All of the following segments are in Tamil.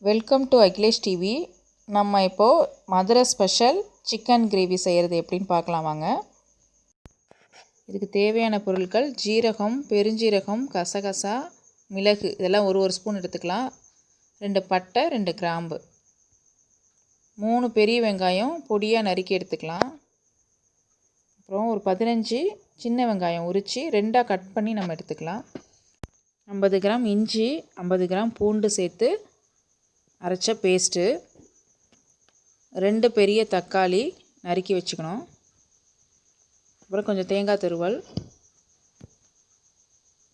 Welcome to Akilesh TV. நம்ம இப்போது மதுரை ஸ்பெஷல் சிக்கன் கிரேவி செய்கிறது எப்படின்னு பார்க்கலாம் வாங்க. இதுக்கு தேவையான பொருட்கள் ஜீரகம், பெருஞ்சீரகம், கசகசா, மிளகு இதெல்லாம் ஒரு ஸ்பூன் எடுத்துக்கலாம். 2 பட்டை, 2 கிராம்பு, 3 பெரிய வெங்காயம் பொடியாக நறுக்கி எடுத்துக்கலாம். அப்புறம் ஒரு 15 சின்ன வெங்காயம் உரித்து 2ஆக கட் பண்ணி நம்ம எடுத்துக்கலாம். 50 கிராம் இஞ்சி, 50 கிராம் பூண்டு சேர்த்து அரைச்ச பேஸ்ட்டு, 2 பெரிய தக்காளி நறுக்கி வச்சுக்கணும். அப்புறம் கொஞ்சம் தேங்காய் துருவல்,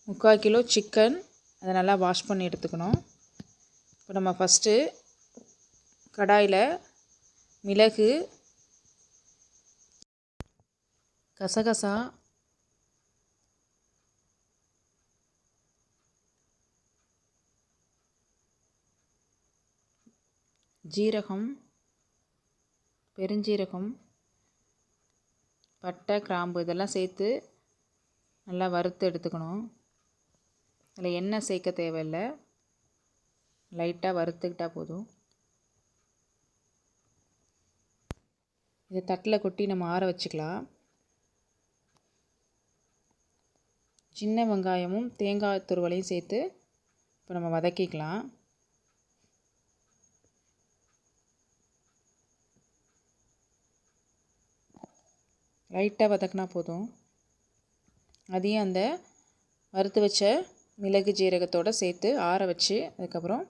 3/4 கிலோ சிக்கன், அதை நல்லா வாஷ் பண்ணி எடுத்துக்கணும். இப்போ நம்ம ஃபஸ்ட்டு கடாயில் மிளகு, கசகசா, ஜீரகம், பெருஞ்சீரகம், பட்டை, கிராம்பு இதெல்லாம் சேர்த்து நல்லா வறுத்து எடுத்துக்கணும். அதில் எண்ணெய் சேர்க்க தேவையில்லை, லைட்டாக வறுத்துக்கிட்டால் போதும். இதை தட்டில் கொட்டி நம்ம ஆற வச்சுக்கலாம். சின்ன வெங்காயமும் தேங்காய் துருவலையும் சேர்த்து இப்போ நம்ம வதக்கிக்கலாம். லைட்டாக வதக்கினா போதும். அதையும் அந்த வறுத்து வச்ச மிளகு ஜீரகத்தோடு சேர்த்து ஆற வச்சு அதுக்கப்புறம்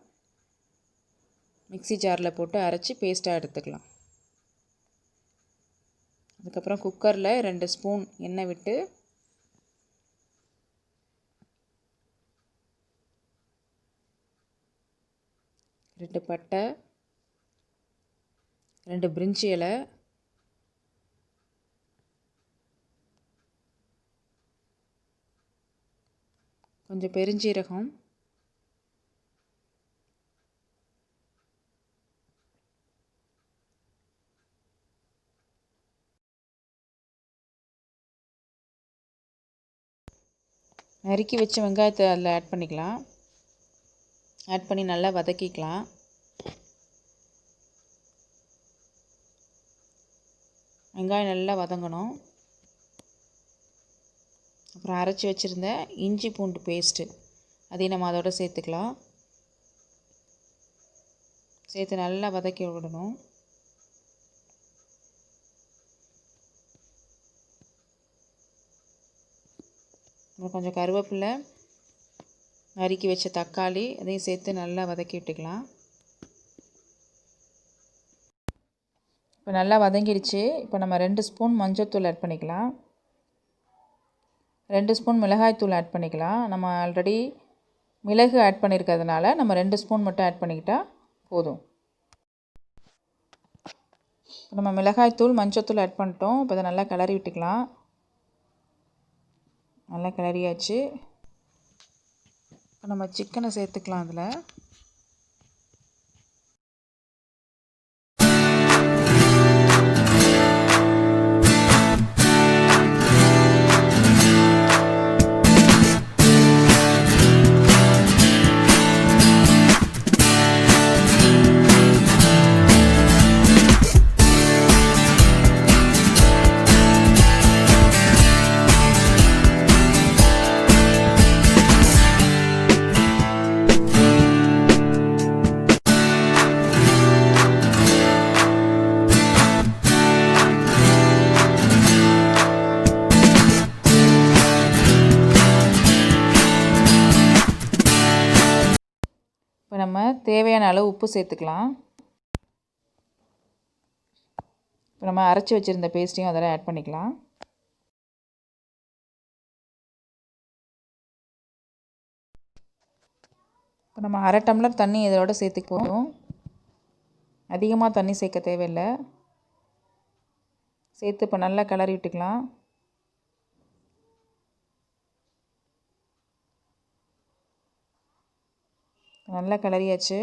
மிக்ஸி ஜாரில் போட்டு அரைச்சி பேஸ்ட்டாக எடுத்துக்கலாம். அதுக்கப்புறம் குக்கரில் 2 ஸ்பூன் எண்ணெய் விட்டு ரெண்டு பட்டை, 2 பிரிஞ்சி இலை, கொஞ்சம் பெருஞ்சீரகம், நறுக்கி வச்ச வெங்காயத்தை அதில் ஆட் பண்ணிக்கலாம். ஆட் பண்ணி நல்லா வதக்கிக்கலாம். வெங்காயம் நல்லா வதங்கணும். அப்புறம் அரைச்சி வச்சுருந்த இஞ்சி பூண்டு பேஸ்ட்டு அதையும் நம்ம அதோட சேர்த்துக்கலாம். சேர்த்து நல்லா வதக்கி விடணும். அப்புறம் கொஞ்சம் கருவேப்பிலை, நறுக்கி வச்ச தக்காளி அதையும் சேர்த்து நல்லா வதக்கி விட்டுக்கலாம். இப்போ நல்லா வதங்கிடுச்சு. இப்போ நம்ம 2 ஸ்பூன் மஞ்சள்தூள் ஆட் பண்ணிக்கலாம். 2 ஸ்பூன் மிளகாய்த்தூள் ஆட் பண்ணிக்கலாம். நம்ம ஆல்ரெடி மிளகு ஆட் பண்ணியிருக்கிறதுனால நம்ம 2 ஸ்பூன் மட்டும் ஆட் பண்ணிக்கிட்டால் போதும். இப்போ நம்ம மிளகாய்த்தூள் மஞ்சள்தூள் ஆட் பண்ணிட்டோம். இப்போ இதை நல்லா கிளறி விட்டுக்கலாம். நல்லா கிளறியாச்சு. இப்போ நம்ம சிக்கனை சேர்த்துக்கலாம். அதில் இப்போ நம்ம தேவையான அளவு உப்பு சேர்த்துக்கலாம். இப்போ நம்ம அரைச்சி வச்சுருந்த பேஸ்ட்டையும் அதில் ஆட் பண்ணிக்கலாம். இப்போ நம்ம 1/2 டம்ளர் தண்ணி இதோட சேர்த்துக்குவோம். அதிகமாக தண்ணி சேர்க்க தேவையில்லை. சேர்த்து இப்போ நல்லா கிளறி விட்டுக்கலாம். நல்லா கிளறியாச்சு.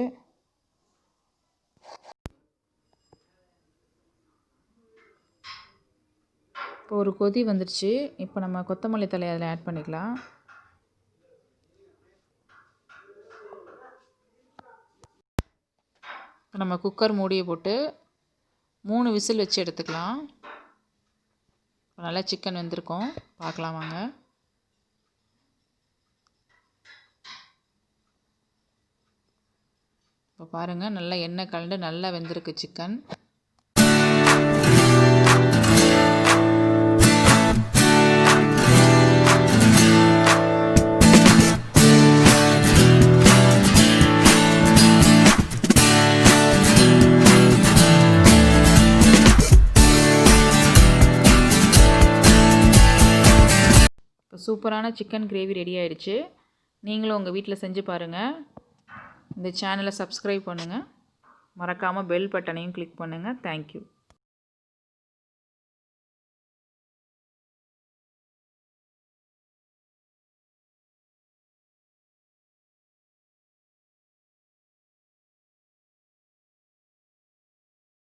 இப்போ ஒரு கொதி வந்துடுச்சு. இப்போ நம்ம கொத்தமல்லி தழையை அதில் ஆட் பண்ணிக்கலாம். இப்போ நம்ம குக்கர் மூடியை போட்டு 3 விசில் வச்சு எடுத்துக்கலாம். இப்போ நல்லா சிக்கன் வெந்திருக்கும், பார்க்கலாம் வாங்க. இப்போ பாருங்கள், நல்லா எண்ணெய் கலந்து நல்லா வெந்திருக்கு சிக்கன். இப்போ சூப்பரான சிக்கன் கிரேவி ரெடி ஆயிடுச்சு. நீங்களும் உங்கள் வீட்டில் செஞ்சு பாருங்கள். இந்த சேனலை சப்ஸ்கிரைப் பண்ணுங்கள். மறக்காமல் பெல் பட்டனையும் கிளிக் பண்ணுங்கள். தேங்க்யூ.